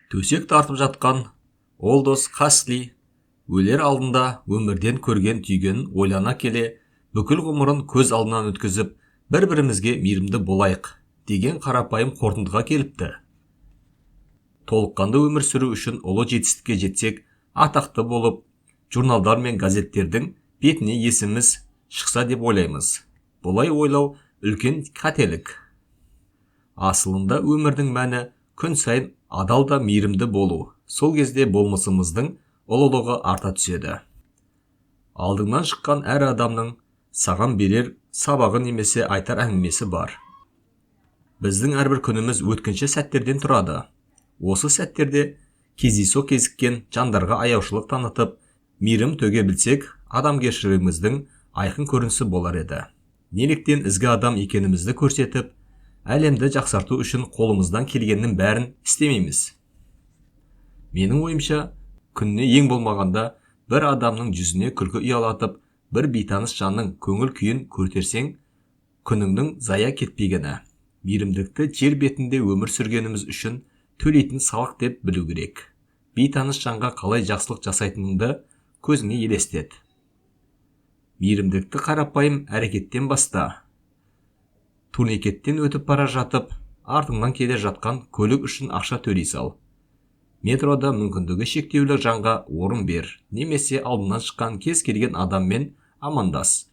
Төсек тартып жатқан Олдос Хасли өлер алдында өмірден көрген түйгенін ойлана келе, бүкіл ғұмырын көз алдынан өткізіп, бір-бірімізге мейірімді болайық деген қарапайым қорытындыға келіпті. Толыққанды өмір сүру үшін ұлы жетістікке жетсек, атақты болып, журналдар мен газеттердің бетіне есіміз шықса деп ойлаймыз. Бұлай ойлау үлкен қателік. Асылында өмірдің мәні күн сайын адал да мейірімді болу. Сол кезде болмысымыздың ұлылығы арта түседі. Алдыңнан шыққан әр адамның саған берер сабағы немесе айтар әңгімесі бар. Біздің әрбір күніміз өткінші сәттерден тұрады. Осы сәттерде кездейсоқ кезіккен жандарға аяушылық танытып, мейірім төге білсек, адамгершілігіміздің айқын көрінісі болар еді. Неліктен ізгі адам екенімізді көрсетіп, әлемді жақсарту үшін қолымыздан келгеннің бәрін істемейміз? Менің ойымша, күніне ең болмағанда бір адамның жүзіне күлкі ұялатып, бір бейтаныс жанның көңіл күйін көртерсең, күніңнің зая кетпегені. Мейірімдікті жер бетінде өмір сүргеніміз үшін төлейтін салық деп білу керек. Бейтаныс жанға қалай жақсылық жасайтыныңды көзіңе елестет. Мейірімдікті қарапайым әрекеттен баста. Турникеттен өтіп бара жатып, артыңнан келе жатқан көлік үшін ақша төлей сал. Метрода мүмкіндігі шектеулі жанға орын бер, немесе алдынан шыққан кез келген адаммен амандас.